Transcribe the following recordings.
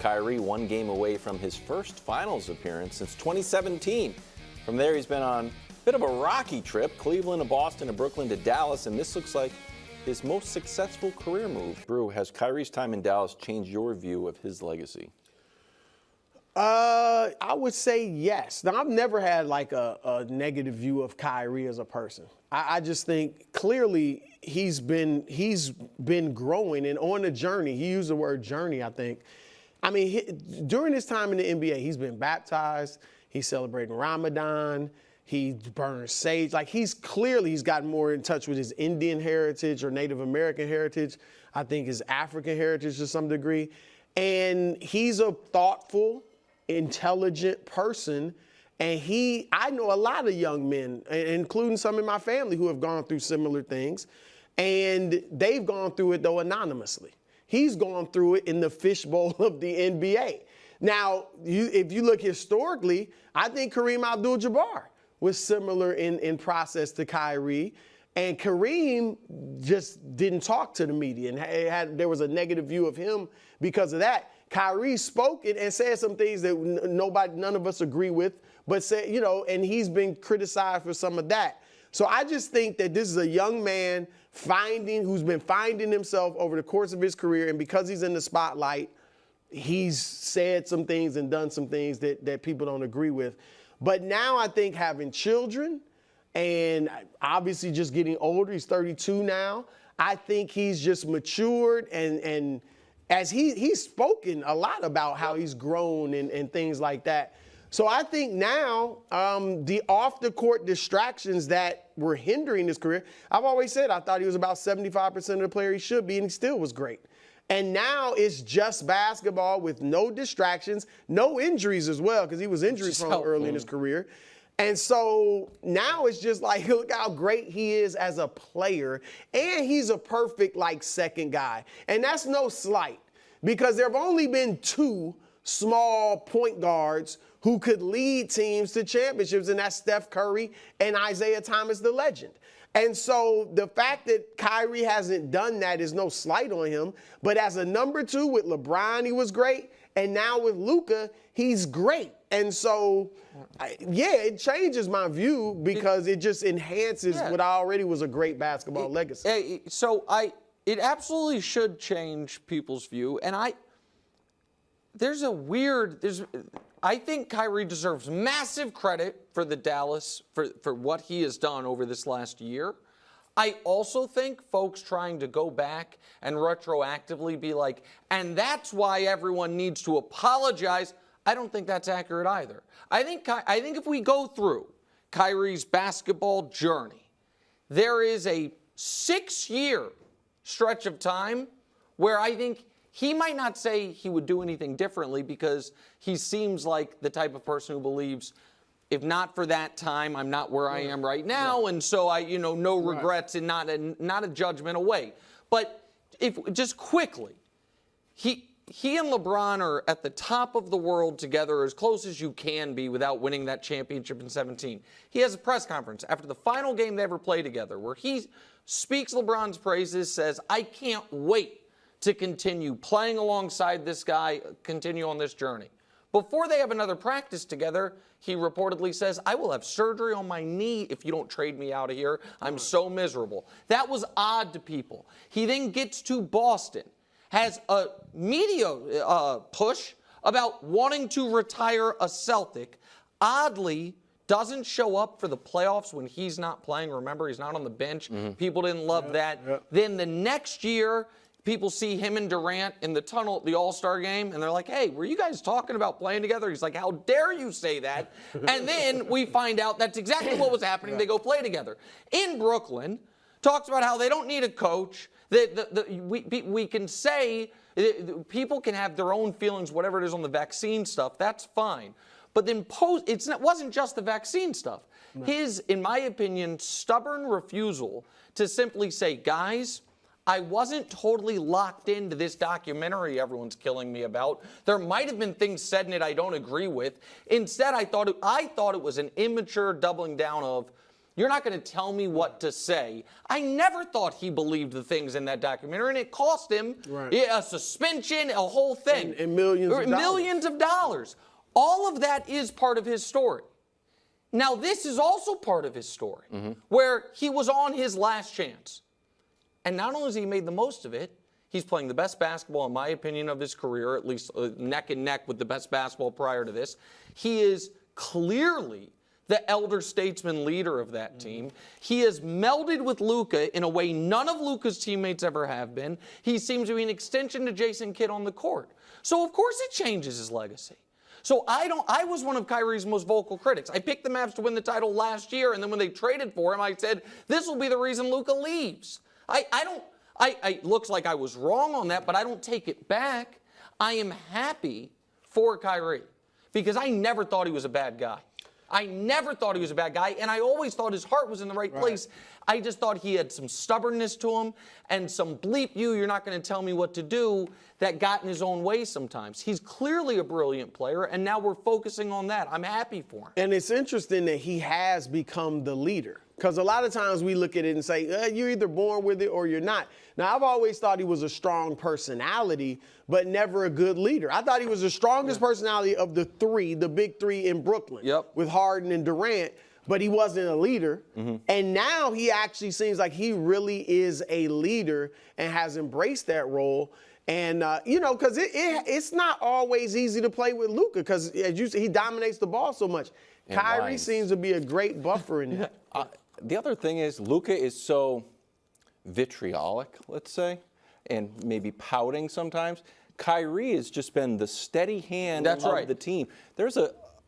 Kyrie, one game away from his first finals appearance since 2017. From there, he's been on a bit of a rocky trip, Cleveland to Boston to Brooklyn to Dallas, and this looks like his most successful career move. Brew, has Kyrie's time in Dallas changed your view of his legacy? I would say yes. Now, I've never had like a negative view of Kyrie as a person. I just think clearly he's been growing and on a journey. He used the word journey, I think. I mean, during his time in the NBA, he's been baptized. He's celebrating Ramadan. He burns sage. Like he's gotten more in touch with his Indian heritage or Native American heritage. I think his African heritage to some degree. And he's a thoughtful, intelligent person. And I know a lot of young men, including some in my family, who have gone through similar things. And they've gone through it, though, anonymously. He's gone through it in the fishbowl of the NBA. Now, if you look historically, I think Kareem Abdul-Jabbar was similar in process to Kyrie. And Kareem just didn't talk to the media, and there was a negative view of him because of that. Kyrie spoke it and said some things that none of us agree with, but said, and he's been criticized for some of that. So I just think that this is a young man who's been finding himself over the course of his career, and because he's in the spotlight, he's said some things and done some things that people don't agree with. But now I think having children and obviously just getting older, he's 32 now, I think he's just matured and as he's spoken a lot about how he's grown and things like that. So I think now the off-the-court distractions that were hindering his career, I've always said I thought he was about 75% of the player he should be, and he still was great. And now it's just basketball with no distractions, no injuries as well, because he was injury-prone early in his career. And so now it's just like, look how great he is as a player. And he's a perfect, second guy. And that's no slight, because there have only been two small point guards who could lead teams to championships, and that's Steph Curry and Isaiah Thomas, the legend. And so the fact that Kyrie hasn't done that is no slight on him. But as a number two with LeBron, he was great. And now with Luka, he's great. And so, it changes my view because it just enhances what already was a great basketball legacy. It absolutely should change people's view. And I think Kyrie deserves massive credit for the Dallas, for what he has done over this last year. I also think folks trying to go back and retroactively be like, and that's why everyone needs to apologize, I don't think that's accurate either. I think if we go through Kyrie's basketball journey, there is a 6-year stretch of time where I think he might not say he would do anything differently because he seems like the type of person who believes, if not for that time, I'm not where I am right now, and so no regrets and not a judgment away. But if just quickly, he and LeBron are at the top of the world together, as close as you can be without winning that championship in 2017. He has a press conference after the final game they ever played together where he speaks LeBron's praises, says, I can't wait to continue playing alongside this guy, continue on this journey. Before they have another practice together, he reportedly says, I will have surgery on my knee if you don't trade me out of here. I'm so miserable. That was odd to people. He then gets to Boston, has a media push about wanting to retire a Celtic. Oddly, doesn't show up for the playoffs when he's not playing. Remember, he's not on the bench. People didn't love that. Then the next year, people see him and Durant in the tunnel at the All-Star game, and they're like, hey, were you guys talking about playing together? He's like, how dare you say that? And then we find out that's exactly what was happening. They go play together. In Brooklyn, talks about how they don't need a coach. We can say, people can have their own feelings, whatever it is on the vaccine stuff, that's fine. But then it wasn't just the vaccine stuff. His, in my opinion, stubborn refusal to simply say, guys, I wasn't totally locked into this documentary everyone's killing me about. There might have been things said in it I don't agree with. Instead, I thought it was an immature doubling down of, You're not going to tell me what to say. I never thought he believed the things in that documentary, and it cost him a suspension, a whole thing. And millions of dollars. All of that is part of his story. Now, this is also part of his story, where he was on his last chance. And not only has he made the most of it, he's playing the best basketball, in my opinion, of his career, at least neck and neck with the best basketball prior to this. He is clearly the elder statesman leader of that team. He has melded with Luka in a way none of Luka's teammates ever have been. He seems to be an extension to Jason Kidd on the court. So, of course, it changes his legacy. So I was one of Kyrie's most vocal critics. I picked the Mavs to win the title last year, and then when they traded for him, I said, this will be the reason Luka leaves. It looks like I was wrong on that, but I don't take it back. I am happy for Kyrie because I never thought he was a bad guy. I never thought he was a bad guy, and I always thought his heart was in the right place. I just thought he had some stubbornness to him and some bleep you're not going to tell me what to do that got in his own way sometimes. He's clearly a brilliant player, and now we're focusing on that. I'm happy for him. And it's interesting that he has become the leader. Because a lot of times we look at it and say, you're either born with it or you're not. Now, I've always thought he was a strong personality, but never a good leader. I thought he was the strongest personality of the three, the big three in Brooklyn, with Harden and Durant, but he wasn't a leader. And now he actually seems like he really is a leader and has embraced that role. And, because it's not always easy to play with Luka because, as you say, he dominates the ball so much. And Kyrie seems to be a great buffer in that. The other thing is Luka is so vitriolic, let's say, and maybe pouting sometimes. Kyrie has just been the steady hand of the team. There's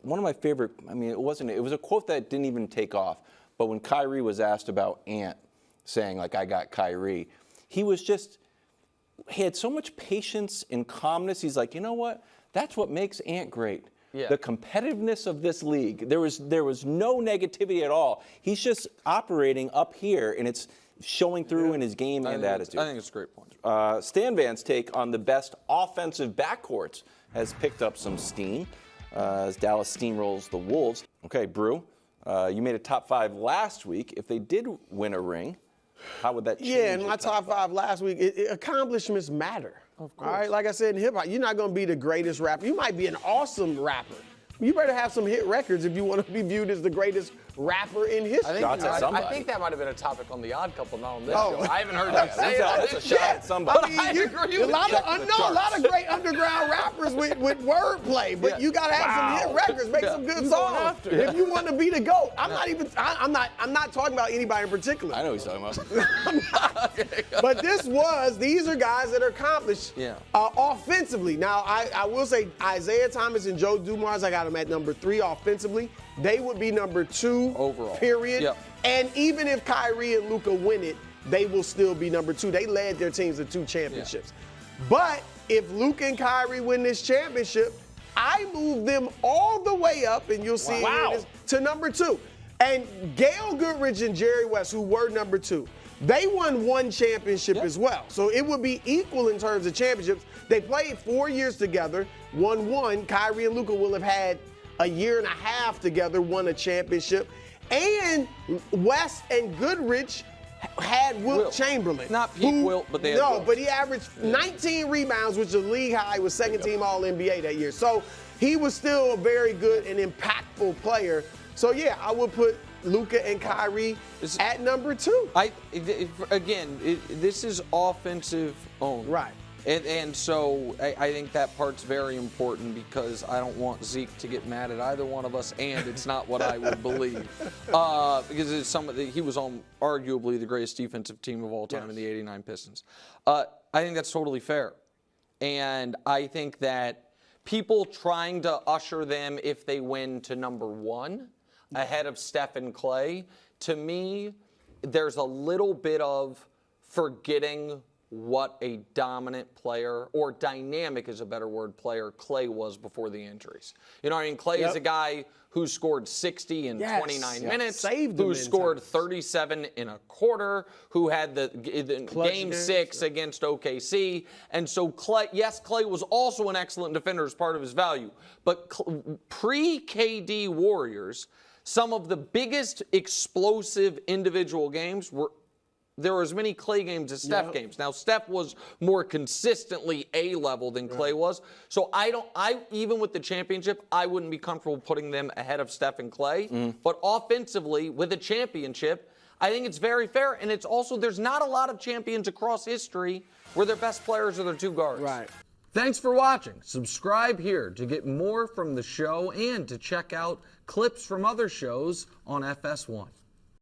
one of my favorite, it was a quote that didn't even take off, but when Kyrie was asked about Ant saying, like, I got Kyrie, he had so much patience and calmness. He's like, you know what? That's what makes Ant great. The competitiveness of this league. There was no negativity at all. He's just operating up here, and it's showing through in his game and attitude. I think it's a great point. Stan Van's take on the best offensive backcourts has picked up some steam as Dallas steamrolls the Wolves. Okay, Brew, you made a top 5 last week. If they did win a ring, how would that change? Yeah, in my top 5 last week, accomplishments matter. Of course. All right, like I said in hip-hop, you're not going to be the greatest rapper. You might be an awesome rapper. You better have some hit records if you want to be viewed as the greatest rapper in history. I think that might have been a topic on The Odd Couple, not on this show. I haven't heard that say That's a shot at somebody. I agree with a lot of great underground rappers with wordplay, but you got to have some hit records, make some good songs if you want to be the GOAT. I'm not talking about anybody in particular. I know what he's talking about. But these are guys that are accomplished offensively. Now, I will say Isaiah Thomas and Joe Dumars, I got them at number 3 offensively. They would be number 2 overall. Period. Yep. And even if Kyrie and Luka win it, they will still be number 2. They led their teams to 2 championships. But if Luka and Kyrie win this championship, I move them all the way up, and you'll see to number 2. And Gail Goodrich and Jerry West, who were number 2, they won 1 championship as well. So it would be equal in terms of championships. They played 4 years together, won 1. Kyrie and Luka will have had a year and a half together, won a championship. And West and Goodrich had Wilt Chamberlain. Not peak Wilt, but they had Wilt. But he averaged 19 rebounds, which was league high, was second team All-NBA that year. So he was still a very good and impactful player. So, yeah, I would put Luka and Kyrie at number 2. This is offensive only. Right. And so I think that part's very important because I don't want Zeke to get mad at either one of us, and it's not what I would believe. Because he was on arguably the greatest defensive team of all time in the '89 Pistons. I think that's totally fair. And I think that people trying to usher them, if they win, to number 1 ahead of Steph and Clay, to me, there's a little bit of forgetting what a dominant player, or dynamic is a better word, player Clay was before the injuries. You know what I mean? Clay is a guy who scored 60 in 29 minutes, who scored 37 in a quarter, who had the game 6 against OKC. And so Clay was also an excellent defender as part of his value. But pre-KD Warriors, some of the biggest explosive individual games there were as many Klay games as Steph games. Now, Steph was more consistently A-level than Klay was. So even with the championship, I wouldn't be comfortable putting them ahead of Steph and Klay. But offensively, with a championship, I think it's very fair. And it's also, there's not a lot of champions across history where their best players are their two guards. Right. Thanks for watching. Subscribe here to get more from the show and to check out clips from other shows on FS1.